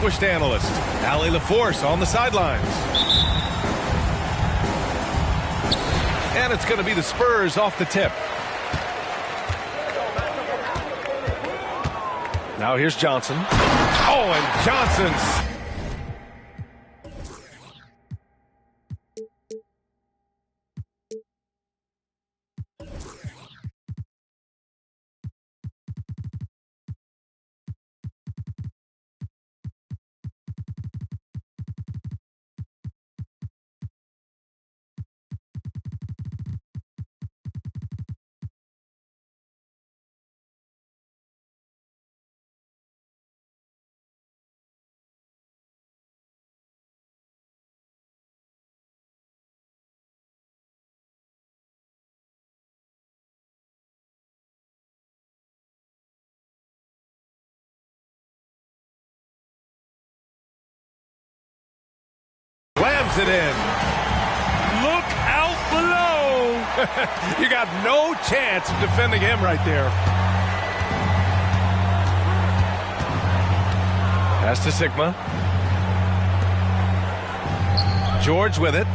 distinguished analyst, Allie LaForce, on the sidelines. And it's going to be the Spurs off the tip. Now here's Johnson. Oh, and Johnson's. Slams it in. Look out below. You got no chance of defending him right there. Pass to Sigma. George with it.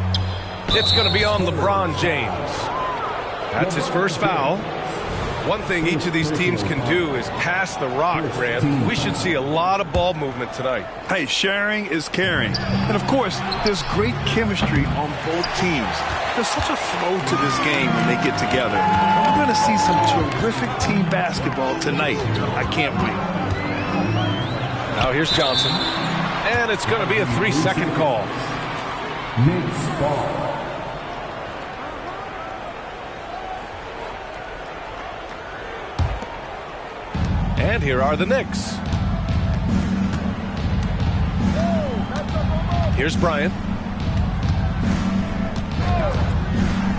It's going to be on LeBron James. That's his first foul. One thing each of these teams can do is pass the rock, Grant. We should see a lot of ball movement tonight. Hey, sharing is caring. And, of course, there's great chemistry on both teams. There's such a flow to this game when they get together. We're going to see some terrific team basketball tonight. I can't wait. Now here's Johnson. And it's going to be a 3-second call. Knicks ball. And here are the Knicks. Here's Bryant.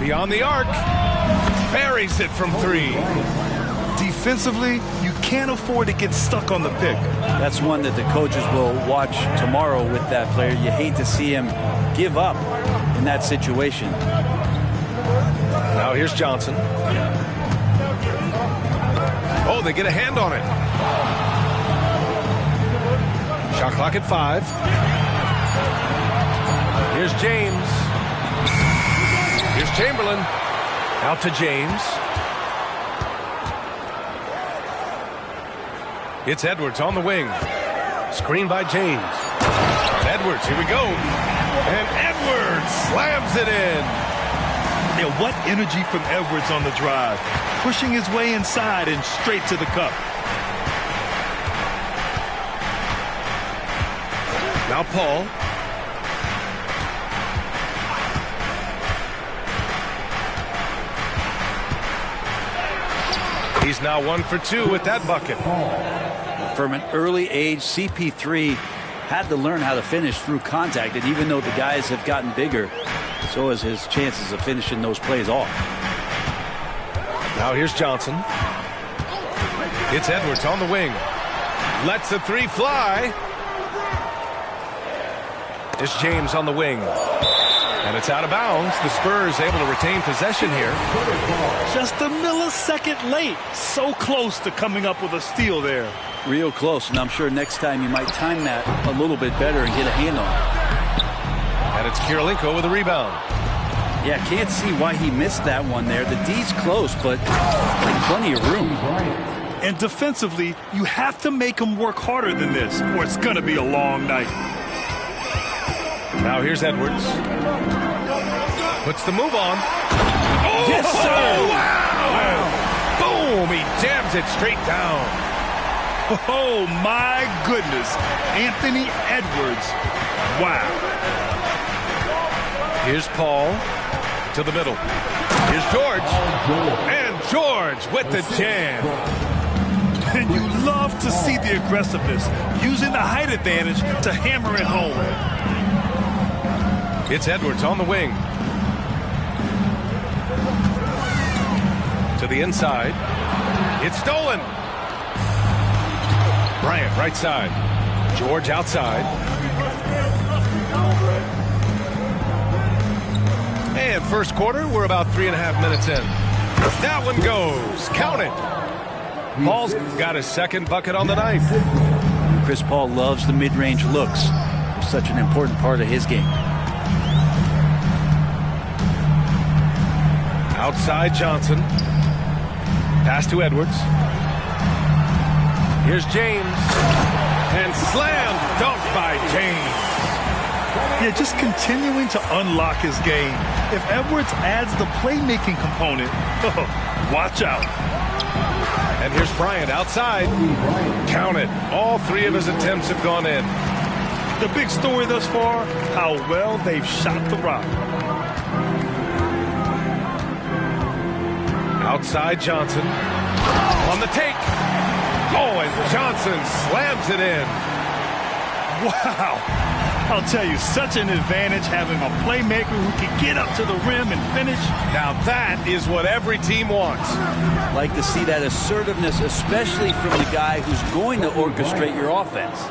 Beyond the arc. Buries it from 3. Defensively, you can't afford to get stuck on the pick. That's one that the coaches will watch tomorrow with that player. You hate to see him give up in that situation. Now here's Johnson. Oh, they get a hand on it. Shot clock at 5. Here's James. Here's Chamberlain. Out to James. It's Edwards on the wing. Screen by James. Edwards, here we go. And Edwards slams it in. Yeah, what energy from Edwards on the drive. Pushing his way inside and straight to the cup. Now Paul. He's now 1 for 2 with that bucket. From an early age, CP3 had to learn how to finish through contact. And even though the guys have gotten bigger, so is his chances of finishing those plays off. Now here's Johnson. It's Edwards on the wing. Lets the 3 fly. It's James on the wing. And it's out of bounds. The Spurs able to retain possession here. Just a millisecond late. So close to coming up with a steal there. Real close, and I'm sure next time you might time that a little bit better and get a hand on it. And it's Kirilenko with a rebound. Yeah, can't see why he missed that one there. The D's close, but like plenty of room. And defensively, you have to make them work harder than this, or it's going to be a long night. Now here's Edwards. Puts the move on. Oh, yes, sir! Wow! Boom! He jams it straight down. Oh, my goodness. Anthony Edwards. Wow. Here's Paul to the middle. Here's George. And George with the jam. And you love to see the aggressiveness, using the height advantage to hammer it home. It's Edwards on the wing. To the inside. It's stolen. Bryant right side. George outside. And first quarter, we're about 3.5 minutes in. That one goes. Count it. Paul's got his second bucket on the night. Chris Paul loves the mid-range looks. They're such an important part of his game. Outside Johnson. Pass to Edwards. Here's James. And slam dunk by James. Yeah, just continuing to unlock his game. If Edwards adds the playmaking component, watch out. And here's Bryant outside. Count it. All three of his attempts have gone in. The big story thus far, how well they've shot the rock. Outside Johnson. On the take. Oh, and Johnson slams it in. Wow. I'll tell you, such an advantage having a playmaker who can get up to the rim and finish. Now that is what every team wants. Like to see that assertiveness, especially from the guy who's going to orchestrate your offense.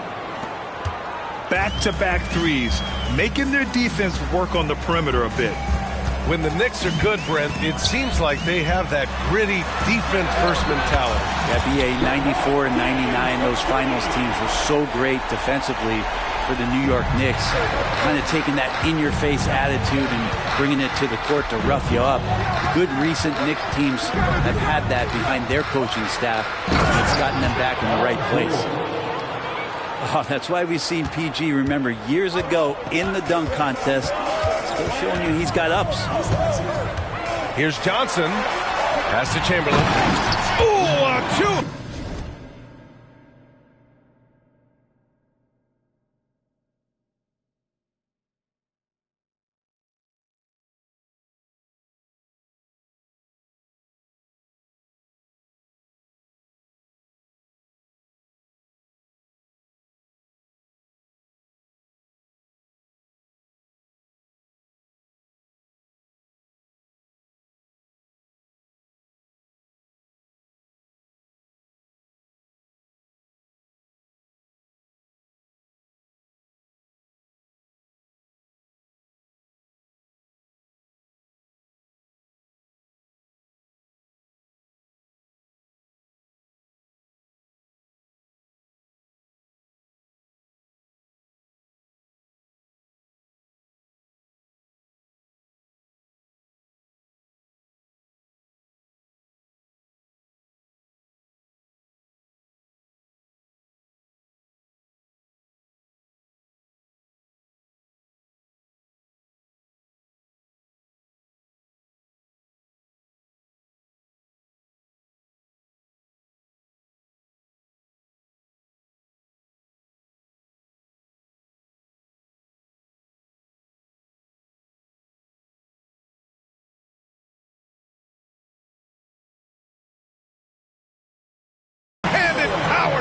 Back-to-back threes, making their defense work on the perimeter a bit. When the Knicks are good, Brent, it seems like they have that gritty defense-first mentality. Yeah, BA 94 and 99, those finals teams were so great defensively for the New York Knicks, kind of taking that in-your-face attitude and bringing it to the court to rough you up. Good recent Knicks teams have had that behind their coaching staff, and it's gotten them back in the right place. Oh, that's why we've seen PG, remember, years ago in the dunk contest, still showing you he's got ups. Here's Johnson. Pass to Chamberlain. Ooh, a two.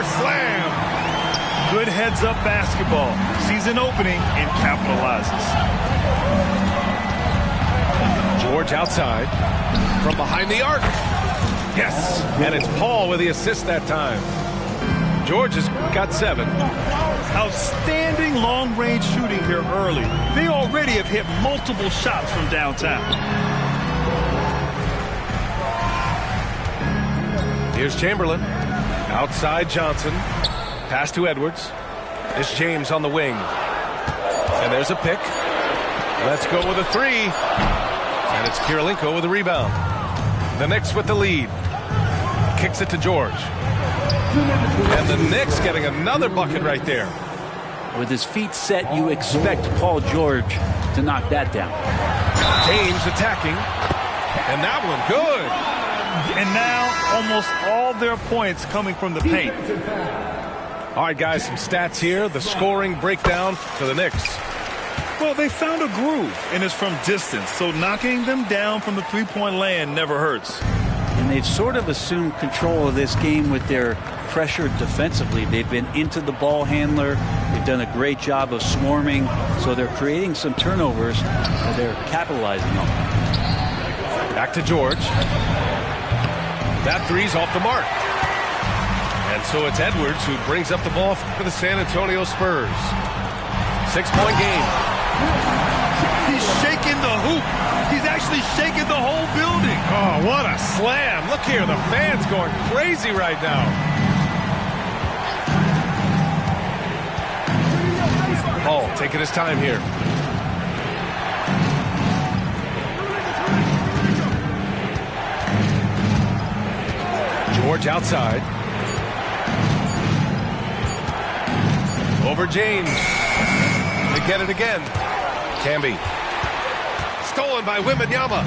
Slam. Good heads-up basketball. Season opening and capitalizes. George outside. From behind the arc. Yes. And it's Paul with the assist that time. George has got 7. Outstanding long-range shooting here early. They already have hit multiple shots from downtown. Here's Chamberlain. Outside Johnson. Pass to Edwards. It's James on the wing. And there's a pick. Let's go with a 3. And it's Kirilenko with the rebound. The Knicks with the lead. Kicks it to George. And the Knicks getting another bucket right there. With his feet set, you expect Paul George to knock that down. James attacking. And that one good. And now almost all their points coming from the paint. All right, guys, some stats here. The scoring breakdown for the Knicks. Well, they found a groove, and it's from distance. So knocking them down from the three-point land never hurts. And they've sort of assumed control of this game with their pressure defensively. They've been into the ball handler. They've done a great job of swarming. So they're creating some turnovers that they're capitalizing on. Back to George. That 3's off the mark. And so it's Edwards who brings up the ball for the San Antonio Spurs. 6-point game. He's shaking the hoop. He's actually shaking the whole building. Oh, what a slam. Look here, the fans going crazy right now. taking his time here. George outside. Over James. They get it again. Camby. Stolen by Wembanyama.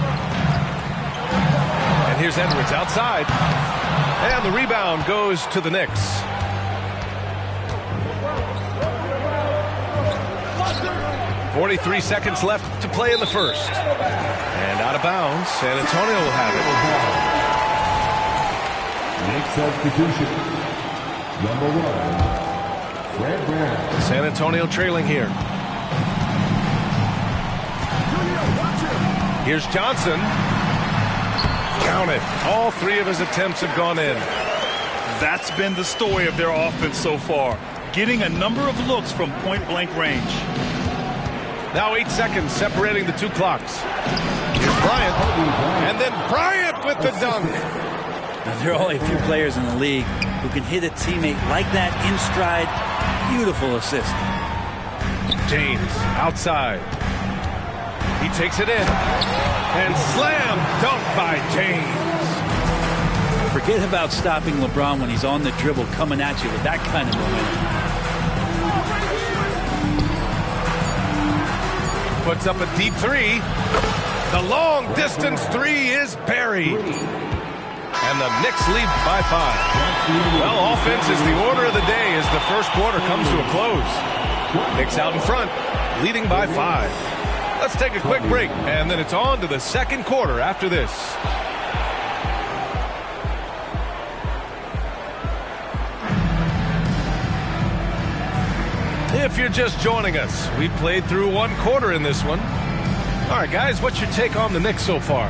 And here's Edwards outside. And the rebound goes to the Knicks. .43 seconds left to play in the first. And out of bounds, San Antonio will have it. Next substitution, number 1, Fred Brown. San Antonio trailing here. Here's Johnson. Count it. All 3 of his attempts have gone in. That's been the story of their offense so far. Getting a number of looks from point-blank range. Now 8 seconds separating the 2 clocks. Here's Bryant. And then Bryant with the dunk. Now, there are only a few players in the league who can hit a teammate like that in stride. Beautiful assist. James outside. He takes it in. And slam dunk by James. Forget about stopping LeBron when he's on the dribble coming at you with that kind of momentum. Puts up a deep 3. The long distance 3 is buried. And the Knicks lead by 5. Well, offense is the order of the day as the first quarter comes to a close. Knicks out in front, leading by 5. Let's take a quick break, and then it's on to the second quarter after this. If you're just joining us, we played through 1 quarter in this one. All right, guys, what's your take on the Knicks so far?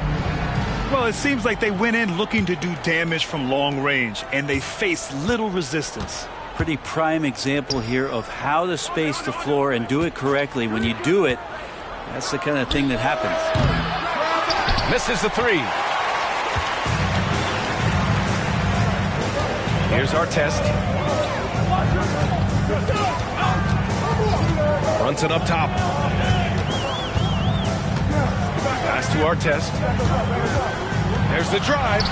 Well, it seems like they went in looking to do damage from long range, and they faced little resistance. Pretty prime example here of how to space the floor and do it correctly. When you do it, that's the kind of thing that happens. Misses the 3. Here's Artest. Brunson up top. Pass to Artest. There's the drive.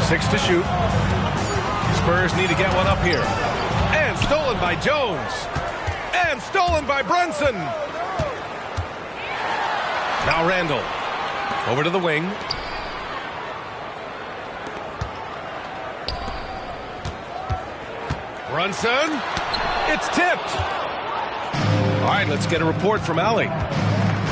6 to shoot. Spurs need to get one up here. And stolen by Jones. And stolen by Brunson. Now Randall. Over to the wing. Brunson. It's tipped. All right, let's get a report from Allie.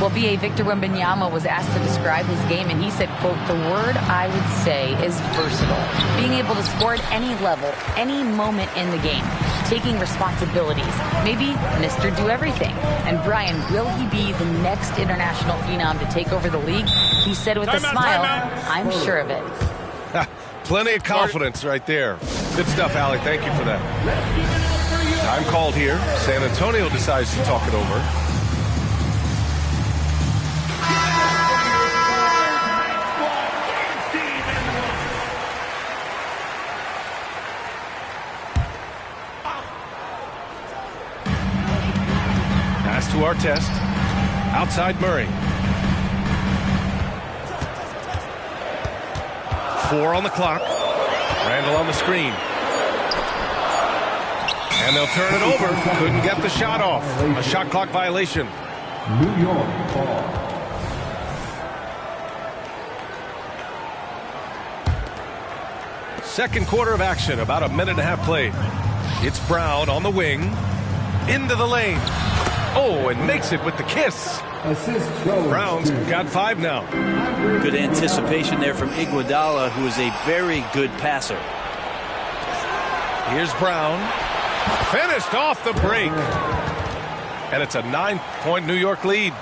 Well, B.A. Victor Wembanyama was asked to describe his game, and he said, quote, "The word I would say is versatile. Being able to score at any level, any moment in the game, taking responsibilities, maybe Mr. Do-Everything." And Brian, will he be the next international phenom to take over the league? He said with a smile, "I'm sure of it." Plenty of confidence right there. Good stuff, Allie. Thank you for that. Time called here. San Antonio decides to talk it over. Pass to Artest. Outside Murray. 4 on the clock. Randall on the screen. And they'll turn it over. Couldn't get the shot off. A shot clock violation. New York ball. Second quarter of action. About a minute and a half played. It's Brown on the wing. Into the lane. Oh, and makes it with the kiss. Assist Jones. Brown's got 5 now. Good anticipation there from Iguodala, who is a very good passer. Here's Brown. Finished off the break. And it's a 9-point New York lead.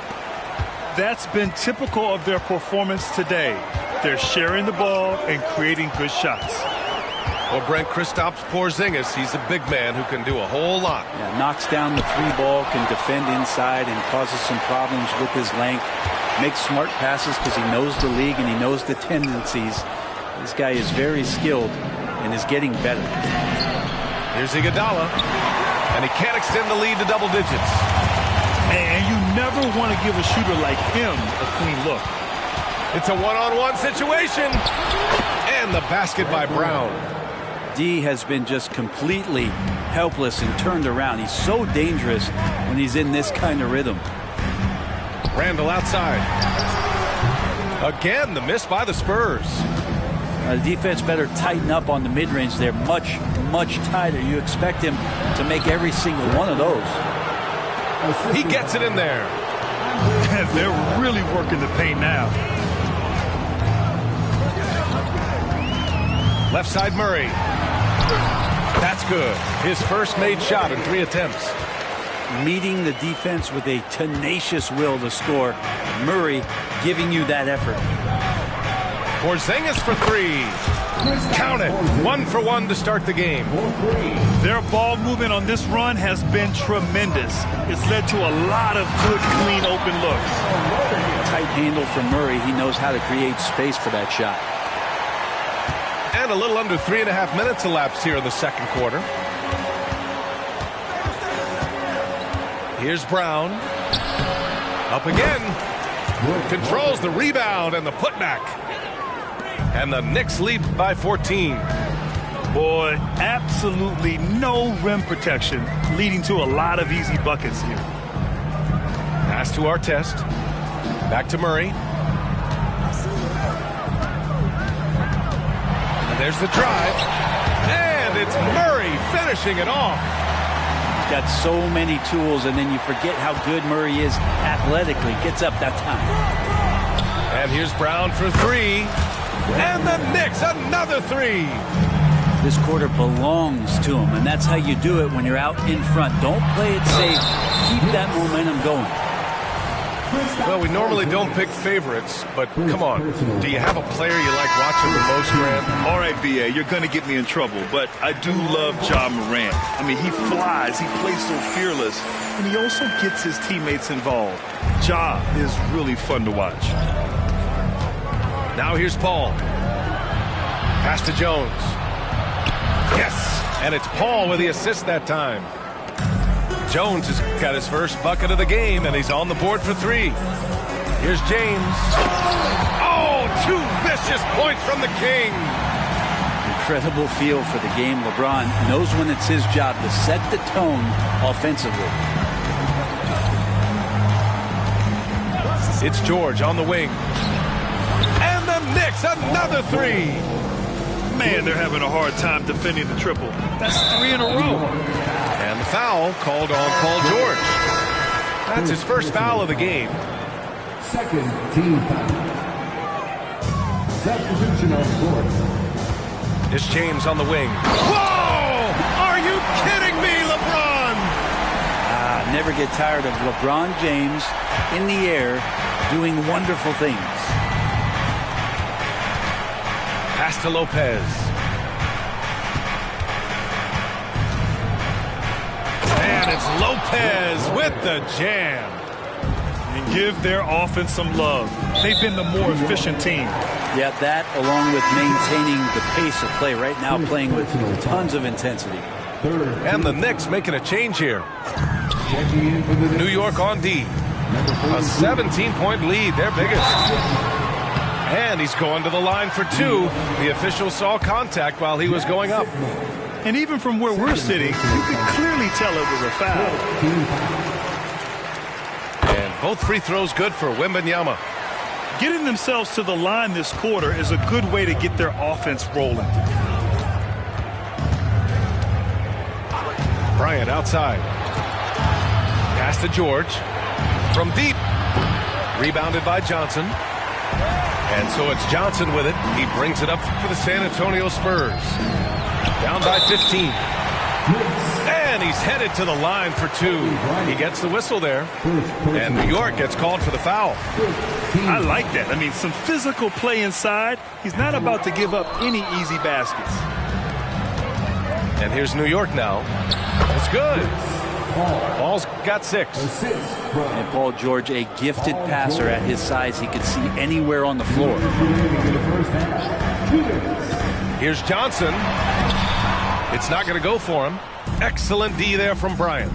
That's been typical of their performance today. They're sharing the ball and creating good shots. Well, Brent, Kristaps Porzingis, he's a big man who can do a whole lot. Yeah, knocks down the 3 ball, can defend inside, and causes some problems with his length. Makes smart passes because he knows the league and he knows the tendencies. This guy is very skilled and is getting better. Here's Iguodala, and he can't extend the lead to double digits. And you never want to give a shooter like him a clean look. It's a one-on-one situation. And the basket by Brown. D has been just completely helpless and turned around. He's so dangerous when he's in this kind of rhythm. Randall outside. Again, the miss by the Spurs. The defense better tighten up on the mid-range. They're much, much tighter. You expect him to make every single one of those. He gets it in there. They're really working the paint now. Left side Murray. That's good. His first made shot in 3 attempts. Meeting the defense with a tenacious will to score. Murray giving you that effort. Porzingis for 3. Count it. 1 for 1 to start the game. Their ball movement on this run has been tremendous. It's led to a lot of good, clean, open looks. Tight handle from Murray. He knows how to create space for that shot. And a little under 3.5 minutes elapsed here in the second quarter. Here's Brown. Up again. Controls the rebound and the putback. And the Knicks lead by 14. Boy, absolutely no rim protection, leading to a lot of easy buckets here. Pass to Artest. Back to Murray. And there's the drive. And it's Murray finishing it off. He's got so many tools, and then you forget how good Murray is athletically. Gets up that time. And here's Brown for 3. And the Knicks, another 3. This quarter belongs to him, and that's how you do it when you're out in front. Don't play it safe. Keep that momentum going. Well, we normally don't pick favorites, but come on. Do you have a player you like watching the most, Grant? All right, B.A., you're going to get me in trouble, but I do love Ja Morant. I mean, he flies, he plays so fearless, and he also gets his teammates involved. Ja is really fun to watch. Now here's Paul. Pass to Jones. Yes, and it's Paul with the assist that time. Jones has got his first bucket of the game, and he's on the board for 3. Here's James. Oh, 2 vicious points from the King. Incredible feel for the game. LeBron knows when it's his job to set the tone offensively. It's George on the wing. And the Knicks, another 3. Man, they're having a hard time defending the triple. That's 3 in a row. And the foul called on Paul George. That's his first foul of the game. Second team foul. Substitution on court. It's James on the wing. Whoa! Are you kidding me, LeBron? Never get tired of LeBron James in the air doing wonderful things. Pass to Lopez. And it's Lopez with the jam. And give their offense some love. They've been the more efficient team. Yeah, that along with maintaining the pace of play right now, playing with tons of intensity. And the Knicks making a change here. New York on D. A 17-point lead, their biggest. And he's going to the line for 2. The official saw contact while he was going up. And even from where we're sitting, you can clearly tell it was a foul. And both free throws good for Wembanyama. Getting themselves to the line this quarter is a good way to get their offense rolling. Bryant outside. Pass to George. From deep. Rebounded by Johnson. And so it's Johnson with it. He brings it up for the San Antonio Spurs. Down by 15. And he's headed to the line for 2. He gets the whistle there. And New York gets called for the foul. I like that. I mean, some physical play inside. He's not about to give up any easy baskets. And here's New York now. It's good. Paul's got 6. And Paul George, a gifted passer at his size. He can see anywhere on the floor. Here's Johnson. It's not going to go for him. Excellent D there from Bryant.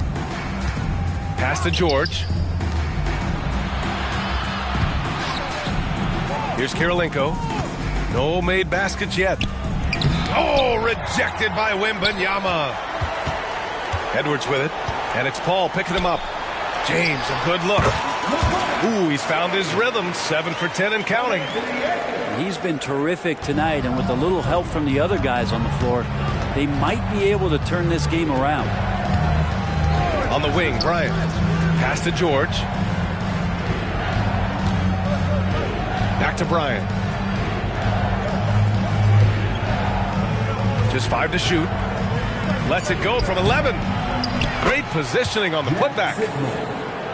Pass to George. Here's Kirilenko. No made baskets yet. Oh, rejected by Wembanyama. Edwards with it. And it's Paul picking him up. James, a good look. Ooh, he's found his rhythm. 7 for 10 and counting. He's been terrific tonight, and with a little help from the other guys on the floor, they might be able to turn this game around. On the wing, Bryant. Pass to George. Back to Bryant. Just 5 to shoot. Lets it go from 11. Great positioning on the putback.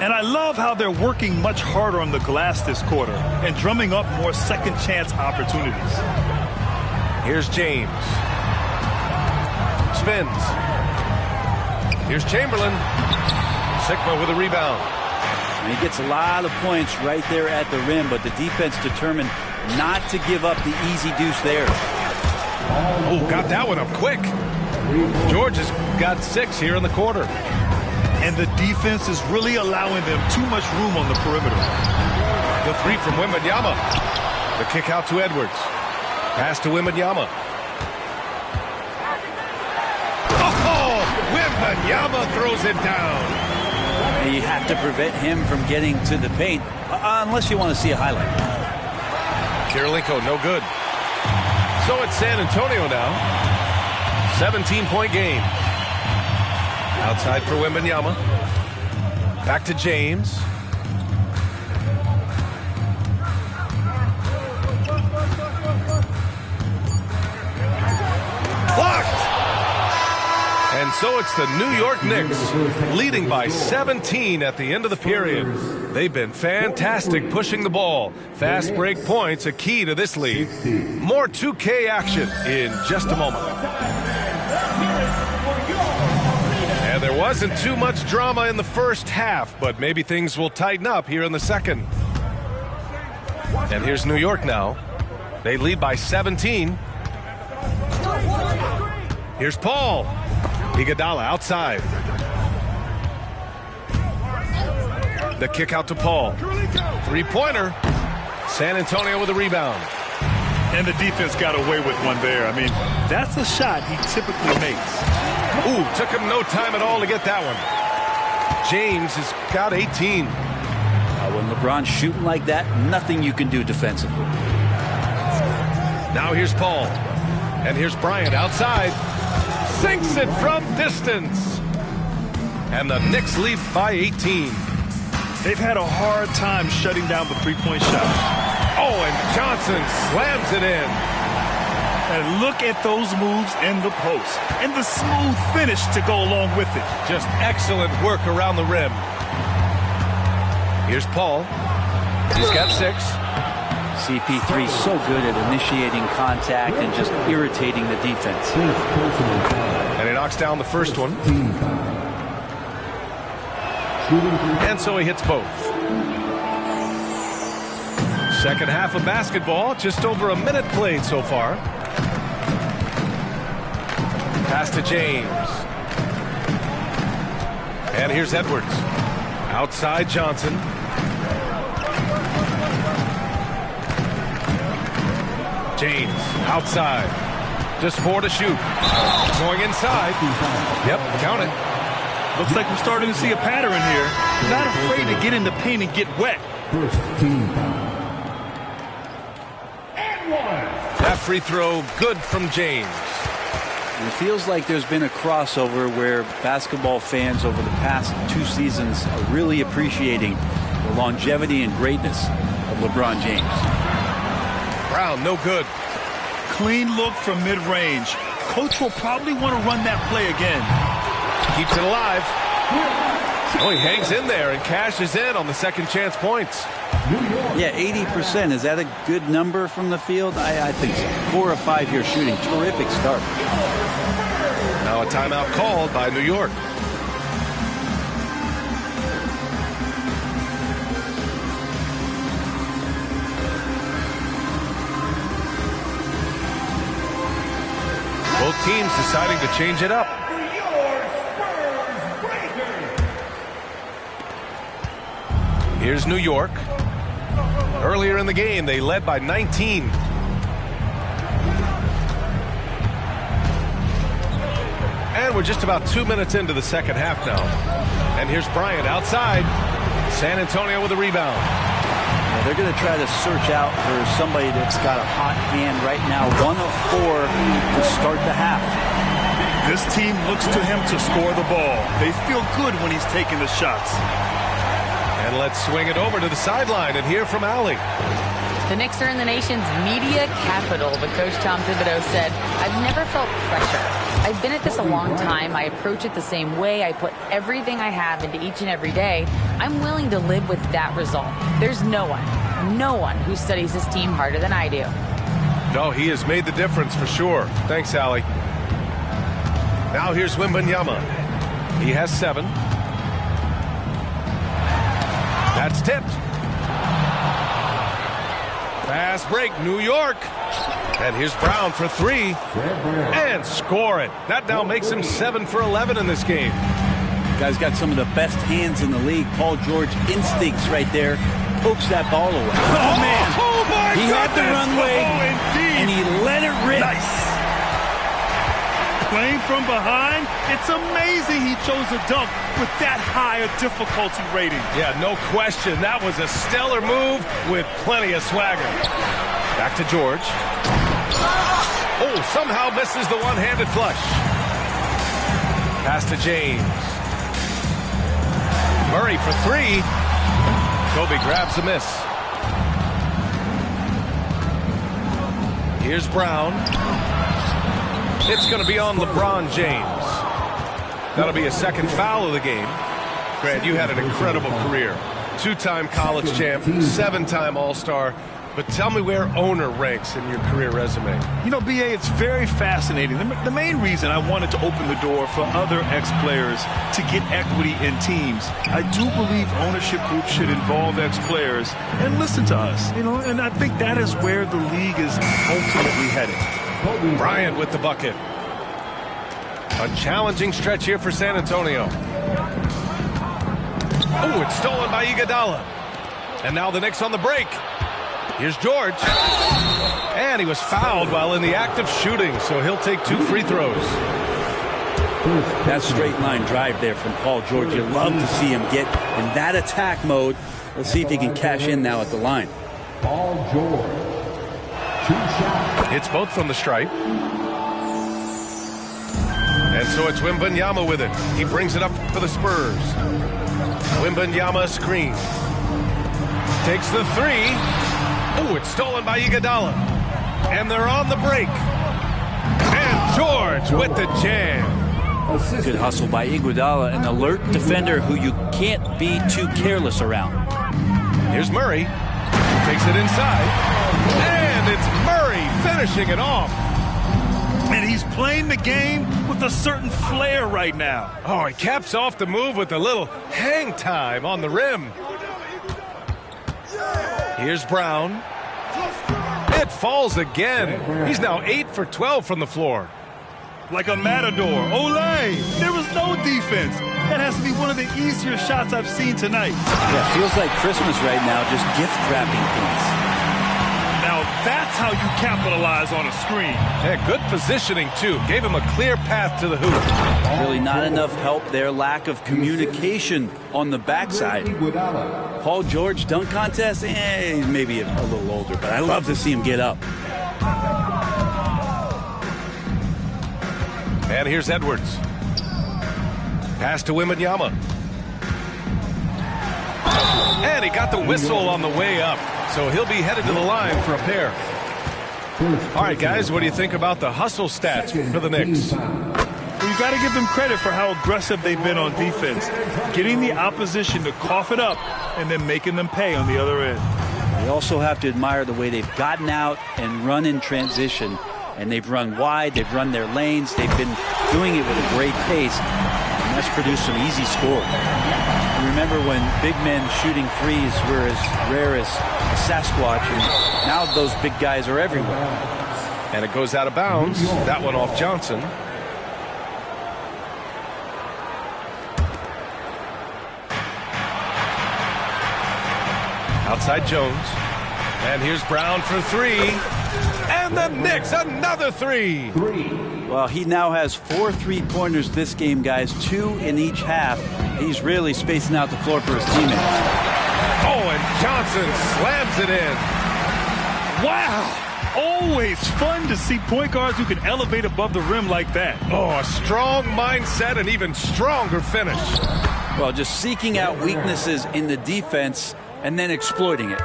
And I love how they're working much harder on the glass this quarter and drumming up more second chance opportunities. Here's James. Spins. Here's Chamberlain. Sigma with a rebound. And he gets a lot of points right there at the rim, but the defense determined not to give up the easy deuce there. Oh, got that one up quick. George has got 6 here in the quarter. And the defense is really allowing them too much room on the perimeter. The 3 from Wembanyama. The kick out to Edwards. Pass to Wembanyama. Oh, Wembanyama throws it down. And you have to prevent him from getting to the paint, unless you want to see a highlight. Kirilenko, no good. So it's San Antonio now. 17-point game. Outside for Wembanyama. Back to James. Blocked! And so it's the New York Knicks leading by 17 at the end of the period. They've been fantastic pushing the ball. Fast break points, a key to this league. More 2K action in just a moment. And there wasn't too much drama in the first half, but maybe things will tighten up here in the second. And here's New York now. They lead by 17. Here's Paul. Iguodala outside. The kick out to Paul. 3-pointer. San Antonio with a rebound. And the defense got away with one there. I mean, that's a shot he typically makes. Ooh, took him no time at all to get that one. James has got 18. When LeBron's shooting like that, nothing you can do defensively. Now here's Paul. And here's Bryant outside. Sinks it from distance. And the Knicks lead by 18. They've had a hard time shutting down the three-point shot. Oh, and Johnson slams it in. And look at those moves in the post. And the smooth finish to go along with it. Just excellent work around the rim. Here's Paul. He's got 6. CP3 so good at initiating contact and just irritating the defense. And he knocks down the first one. And so he hits both. Second half of basketball, just over a minute played so far. Pass to James. And here's Edwards. Outside Johnson. James outside. Just 4 to shoot. Going inside. Yep, count it. Looks like we're starting to see a pattern here. Not afraid to get in the paint and get wet. First team foul. That free throw good from James. And it feels like there's been a crossover where basketball fans over the past 2 seasons are really appreciating the longevity and greatness of LeBron James. Brown, no good. Clean look from mid-range. Coach will probably want to run that play again. Keeps it alive. Oh, he hangs in there and cashes in on the second chance points. Yeah, 80%. Is that a good number from the field? I think so. 4 of 5 here shooting. Terrific start. Now a timeout called by New York. Both teams deciding to change it up. Here's New York. Earlier in the game, they led by 19. And we're just about 2 minutes into the second half now. And here's Bryant outside. San Antonio with a rebound. Yeah, they're going to try to search out for somebody that's got a hot hand right now. 1 of 4 to start the half. This team looks to him to score the ball. They feel good when he's taking the shots. And let's swing it over to the sideline and hear from Allie. The Knicks are in the nation's media capital, but Coach Tom Thibodeau said, "I've never felt pressure. I've been at this a long time. I approach it the same way. I put everything I have into each and every day. I'm willing to live with that result. There's no one who studies this team harder than I do." No, he has made the difference for sure. Thanks, Allie. Now here's Wembanyama. He has 7. That's tipped. Fast break, New York. And here's Brown for 3. And score it. That now makes him 7 for 11 in this game. Guy's got some of the best hands in the league. Paul George instincts right there. Pokes that ball away. Oh, man. Oh, my He had the runway, and he let it rip. Nice. Playing from behind, it's amazing he chose a dunk with that high a difficulty rating. Yeah, no question. That was a stellar move with plenty of swagger. Back to George. Oh, somehow misses the one-handed flush. Pass to James. Murray for 3. Kobe grabs a miss. Here's Brown. It's going to be on LeBron James. That'll be a second foul of the game. Grant, you had an incredible career. 2-time college champ, 7-time All-Star. But tell me where owner ranks in your career resume. You know, B.A., it's very fascinating. The main reason I wanted to open the door for other ex-players to get equity in teams, I do believe ownership groups should involve ex-players and listen to us. You know, and I think that is where the league is ultimately headed. Bryant with the bucket. A challenging stretch here for San Antonio. Oh, it's stolen by Iguodala. And now the Knicks on the break. Here's George. And he was fouled while in the act of shooting, so he'll take 2 free throws. That straight line drive there from Paul George. You love to see him get in that attack mode. Let's see if he can cash in now at the line. Paul George. 2 shots. It's both from the stripe. And so it's Wembanyama with it. He brings it up for the Spurs. Wembanyama screen. Takes the 3. Oh, it's stolen by Iguodala. And they're on the break. And George with the jam. Good hustle by Iguodala, an alert defender who you can't be too careless around. Here's Murray. Takes it inside. And it's Murray finishing it off. And he's playing the game with a certain flair right now. Oh, he caps off the move with a little hang time on the rim. Here's Brown. It falls again. He's now 8 for 12 from the floor. Like a matador. Olay! There was no defense. That has to be one of the easier shots I've seen tonight. Yeah, feels like Christmas right now, just gift wrapping points. Now that's how you capitalize on a screen. Yeah, good positioning, too. Gave him a clear path to the hoop. Really not enough help there. Lack of communication on the backside. Paul George dunk contest, maybe a little older, but I love to see him get up. And here's Edwards. Pass to Wembanyama. And he got the whistle on the way up. So he'll be headed to the line for a pair. All right, guys, what do you think about the hustle stats for the Knicks? Well, you got to give them credit for how aggressive they've been on defense. Getting the opposition to cough it up and then making them pay on the other end. You also have to admire the way they've gotten out and run in transition. And they've run wide, they've run their lanes, they've been doing it with a great pace. And that's produced some easy scores. You remember when big men shooting threes were as rare as a Sasquatch, and now those big guys are everywhere. And it goes out of bounds. That one off Johnson. Outside Jones. And here's Brown for three. And the Knicks, another three. Well, he now has 4 3-pointers this game, guys. 2 in each half. He's really spacing out the floor for his teammates. Oh, and Johnson slams it in. Wow. Always fun to see point guards who can elevate above the rim like that. Oh, a strong mindset and even stronger finish. Well, just seeking out weaknesses in the defense and then exploiting it.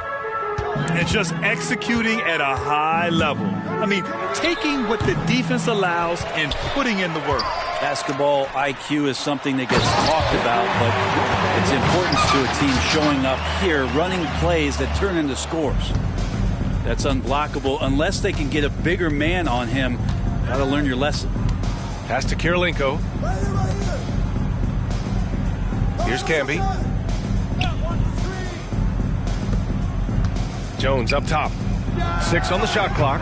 And just executing at a high level. I mean, taking what the defense allows and putting in the work. Basketball IQ is something that gets talked about, but its importance to a team showing up here, running plays that turn into scores. That's unblockable unless they can get a bigger man on him. Got to learn your lesson. Pass to Kirilenko. Here's Camby. Jones up top. 6 on the shot clock.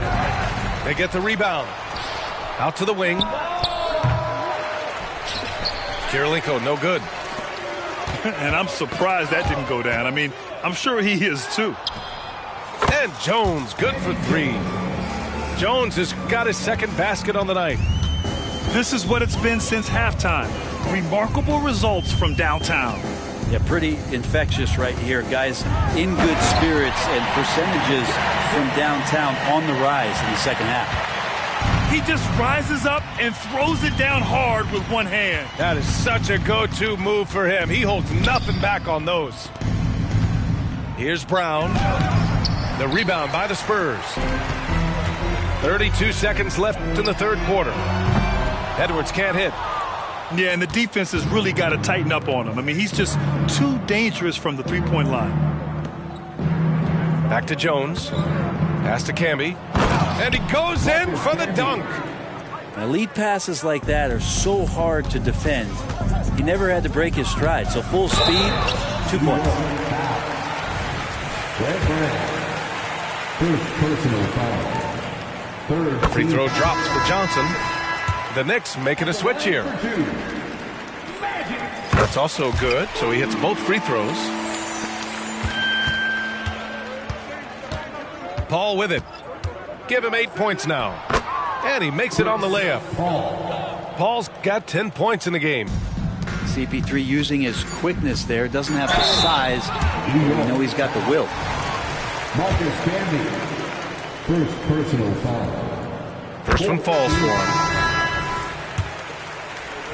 They get the rebound. Out to the wing. Kirilenko, no good. And I'm surprised that didn't go down. I mean, I'm sure he is too. And Jones, good for 3. Jones has got his second basket on the night. This is what it's been since halftime. Remarkable results from downtown. Yeah, pretty infectious right here. Guys in good spirits and percentages from downtown on the rise in the second half. He just rises up and throws it down hard with one hand. That is such a go-to move for him. He holds nothing back on those. Here's Brown. The rebound by the Spurs. 32 seconds left in the third quarter. Edwards can't hit. Yeah, and the defense has really got to tighten up on him. I mean, he's just too dangerous from the three-point line. Back to Jones. Pass to Camby. And he goes in for the dunk. Now, lead passes like that are so hard to defend. He never had to break his stride. So full speed, 2 points. First personal foul. Third Free throw drops for Johnson. The Knicks making a switch here. That's also good, so he hits both free throws. Paul with it. Give him 8 points now. And he makes it on the layup. Paul's got 10 points in the game. CP3 using his quickness there. Doesn't have the size. You know he's got the will. Marcus Camby. First personal foul. First one falls for him.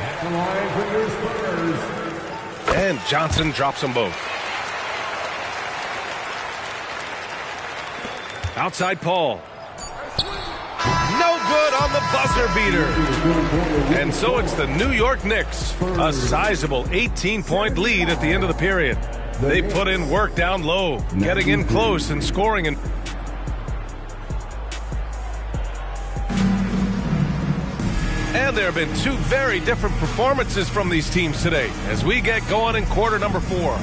At the line for your Spurs. And Johnson drops them both. Outside Paul. No good on the buzzer beater. And so it's the New York Knicks. A sizable 18-point lead at the end of the period. They put in work down low, getting in close and scoring. And there have been 2 very different performances from these teams today as we get going in quarter number 4.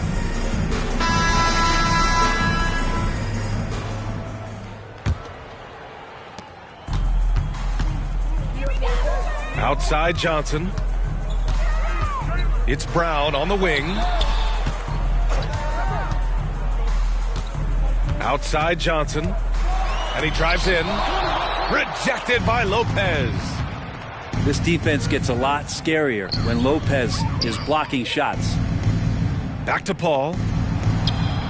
Outside Johnson. It's Brown on the wing. Outside Johnson. And he drives in. Rejected by Lopez. This defense gets a lot scarier when Lopez is blocking shots. Back to Paul.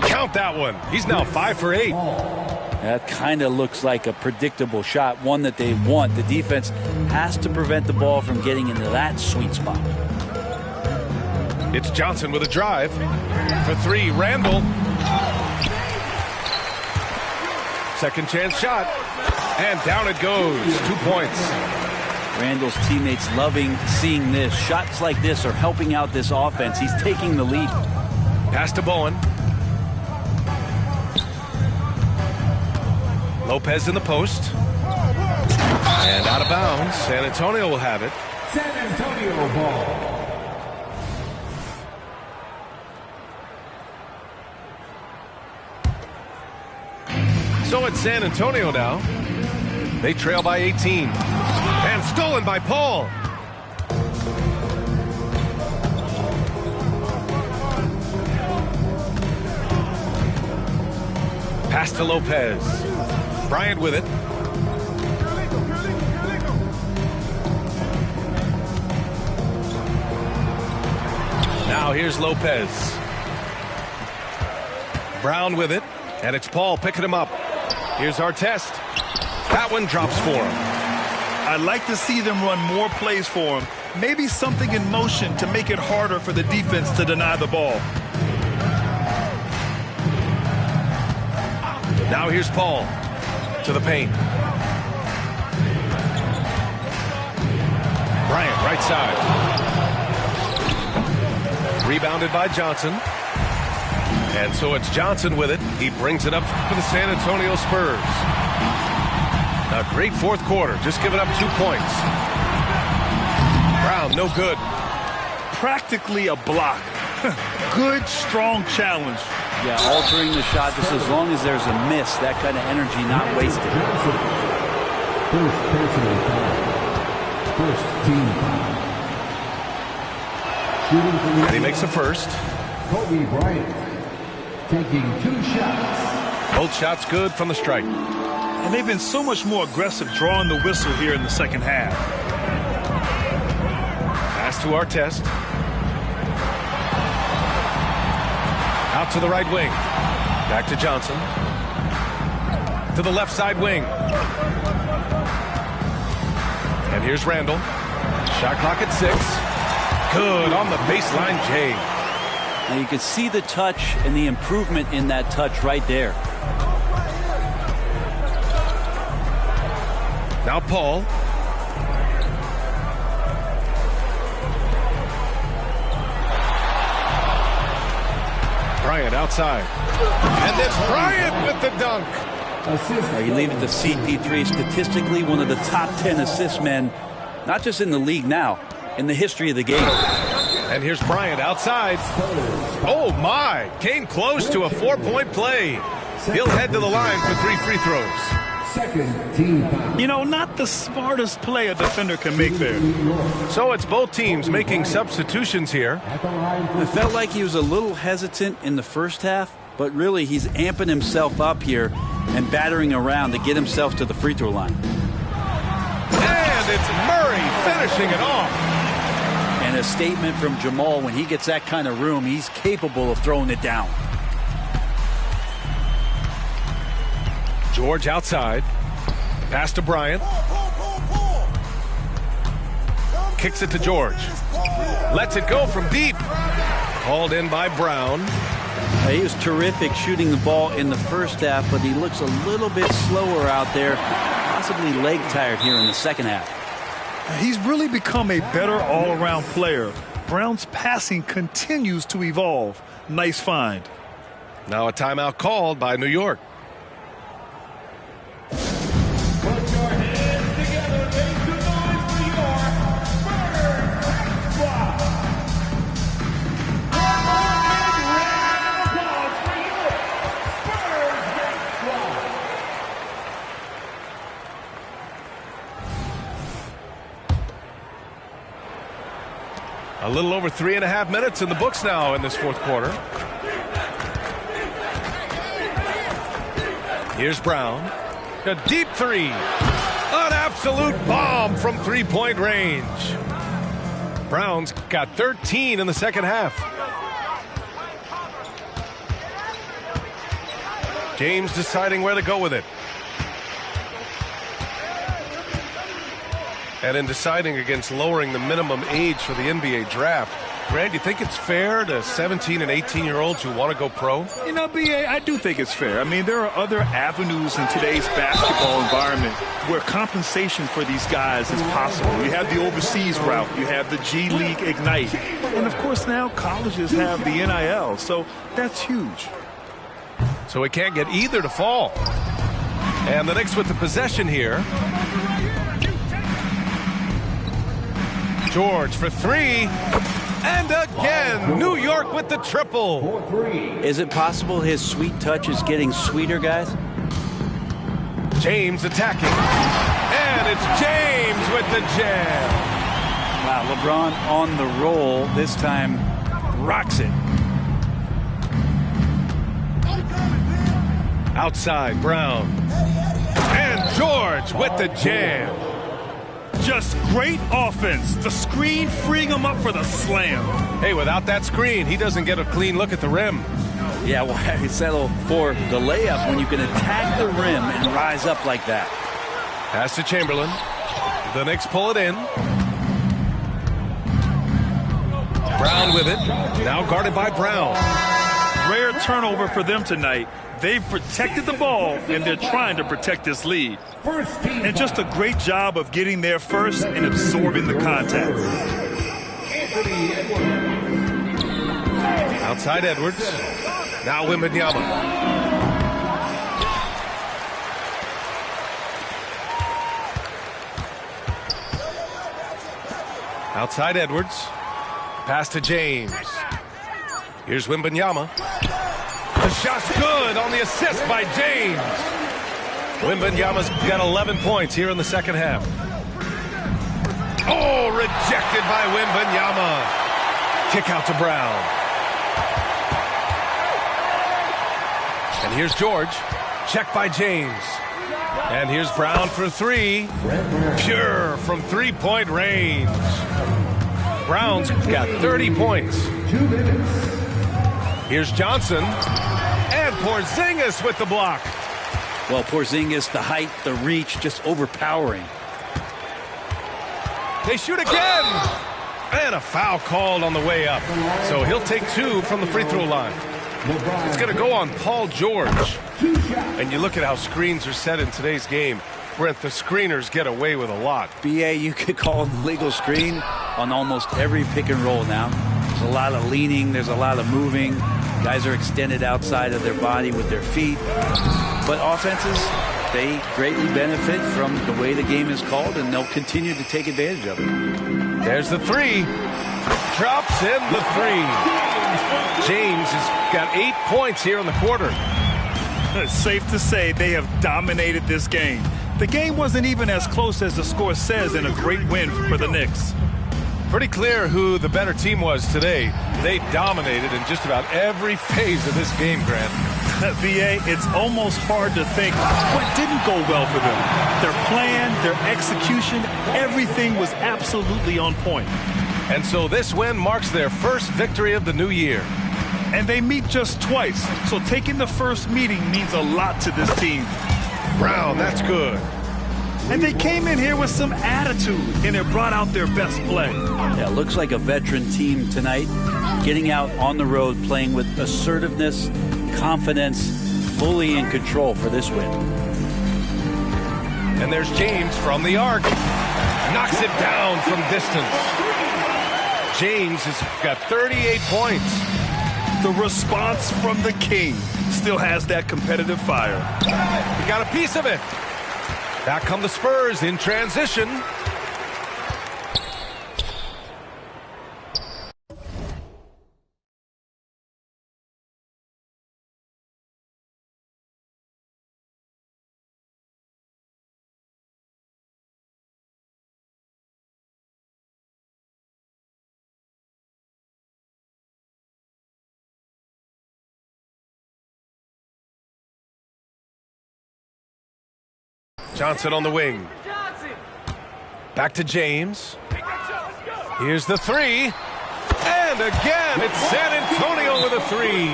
Count that one. He's now 5 for 8. That kind of looks like a predictable shot, one that they want. The defense has to prevent the ball from getting into that sweet spot. It's Johnson with a drive. For 3, Randall. Second chance shot. And down it goes. 2 points. Randall's teammates loving seeing this. Shots like this are helping out this offense. He's taking the lead. Pass to Bowen. Lopez in the post. And out of bounds. San Antonio will have it. San Antonio ball. So it's San Antonio now. They trail by 18. And stolen by Paul. Pass to Lopez. Bryant with it. Now here's Lopez. Brown with it. And it's Paul picking him up. Here's Artest. That one drops for him. I'd like to see them run more plays for him. Maybe something in motion to make it harder for the defense to deny the ball. Now here's Paul to the paint. Bryant, right side. Rebounded by Johnson. And so it's Johnson with it. He brings it up for the San Antonio Spurs. A great fourth quarter, just giving up 2 points. Brown, no good. Practically a block. Good, strong challenge. Yeah, altering the shot just as long as there's a miss. That kind of energy not wasted. First personal foul. First team foul. Shooting from And he makes the first. Kobe Bryant taking 2 shots. Both shots good from the strike. And they've been so much more aggressive drawing the whistle here in the second half. Pass to Artest. Out to the right wing. Back to Johnson. To the left side wing. And here's Randall. Shot clock at 6. Good on the baseline, Jay. Now you can see the touch and the improvement in that touch right there. Now Paul. Bryant outside. And then Bryant with the dunk. You leave it to CP3, statistically one of the top 10 assist men, not just in the league now, in the history of the game. And here's Bryant outside. Oh my, came close to a 4-point play. He'll head to the line for 3 free throws. Second team foul. You know, not the smartest play a defender can make there. So it's both teams making substitutions here. At the line for It felt like he was a little hesitant in the first half, but really he's amping himself up here and battering around to get himself to the free throw line. And it's Murray finishing it off. And a statement from Jamal, when he gets that kind of room, he's capable of throwing it down. George outside. Pass to Bryant. Kicks it to George. Lets it go from deep. Hauled in by Brown. He was terrific shooting the ball in the first half, but he looks a little bit slower out there, possibly leg tired here in the second half. He's really become a better all-around player. Brown's passing continues to evolve. Nice find. Now a timeout called by New York. Put your hands together, make some noise for your Spurs squad. Come on, round of applause for your Spurs squad. A little over 3.5 minutes in the books now in this fourth quarter. Here's Brown. A deep three. An absolute bomb from three-point range. Brown's got 13 in the second half. James deciding where to go with it. And in deciding against lowering the minimum age for the NBA draft, Grant, you think it's fair to 17 and 18-year-olds who want to go pro? You know, B.A., I do think it's fair. I mean, there are other avenues in today's basketball environment where compensation for these guys is possible. You have the overseas route. You have the G League Ignite. And, of course, now colleges have the NIL. So that's huge. So we can't get either to fall. And the Knicks with the possession here. George for three. And again, New York with the triple. Is it possible his sweet touch is getting sweeter, guys? James attacking. And it's James with the jam. Wow, LeBron on the roll. This time rocks it. Outside, Brown. And George with the jam. Just great offense. The screen freeing him up for the slam. Hey, without that screen, he doesn't get a clean look at the rim. Yeah, why settle for the layup when you can attack the rim and rise up like that? Pass to Chamberlain. The Knicks pull it in. Brown with it. Now guarded by Brown. Rare turnover for them tonight. They've protected the ball, and they're trying to protect this lead. And just a great job of getting there first and absorbing the contact. Outside Edwards. Now Wembanyama. Outside Edwards. Pass to James. Here's Wembanyama. The shot's good on the assist by James. Wembanyama's got 11 points here in the second half. Oh, rejected by Wembanyama. Kick out to Brown. And here's George. Check by James. And here's Brown for three. Pure from three-point range. Brown's got 30 points. 2 minutes. Here's Johnson. And Porzingis with the block. Well, Porzingis, the height, the reach, just overpowering. They shoot again. And a foul called on the way up. So he'll take 2 from the free throw line. It's going to go on Paul George. And you look at how screens are set in today's game. Brent, the screeners get away with a lot. BA, you could call it legal screen on almost every pick and roll now. There's a lot of leaning. There's a lot of moving. Guys are extended outside of their body with their feet. But offenses, they greatly benefit from the way the game is called, and they'll continue to take advantage of it. There's the three. Drops in the three. James has got 8 points here in the quarter. It's safe to say they have dominated this game. The game wasn't even as close as the score says, and a great win for the Knicks. Pretty clear who the better team was today. They dominated in just about every phase of this game, Grant. VA, it's almost hard to think what didn't go well for them. Their plan, their execution, everything was absolutely on point. And so this win marks their first victory of the new year. And they meet just twice, so taking the first meeting means a lot to this team. Brown, that's good. And they came in here with some attitude, and it brought out their best play. Yeah, looks like a veteran team tonight, getting out on the road, playing with assertiveness, confidence, fully in control for this win. And there's James from the arc. Knocks it down from distance. James has got 38 points. The response from the King still has that competitive fire. He got a piece of it. Back come the Spurs in transition. Johnson on the wing. Back to James. Here's the three. And again, it's San Antonio with a three.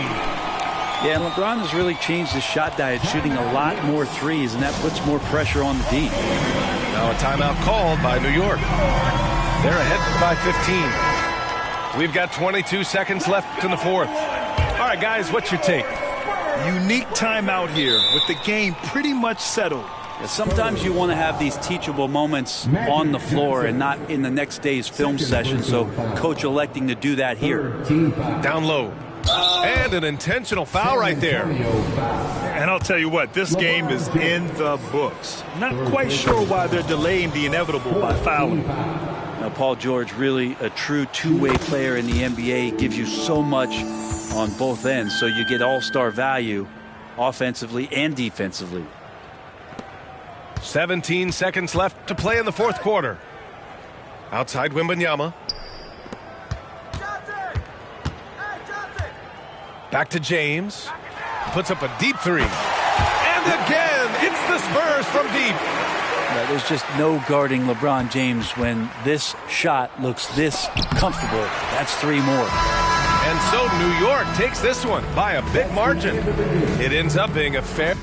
Yeah, and LeBron has really changed his shot diet, shooting a lot more threes, and that puts more pressure on the D. Now a timeout called by New York. They're ahead by 15. We've got 22 seconds left in the fourth. All right, guys, what's your take? Unique timeout here with the game pretty much settled. Sometimes you want to have these teachable moments on the floor and not in the next day's film session, so coach electing to do that here. Down low. And an intentional foul right there. And I'll tell you what, this game is in the books. Not quite sure why they're delaying the inevitable by fouling. Now, Paul George, really a true two-way player in the NBA, gives you so much on both ends, so you get all-star value offensively and defensively. 17 seconds left to play in the fourth quarter. Outside Wembanyama. Back to James. Puts up a deep three. And again, it's the Spurs from deep. There's just no guarding LeBron James when this shot looks this comfortable. That's 3 more. And so New York takes this one by a big margin. It ends up being a fair...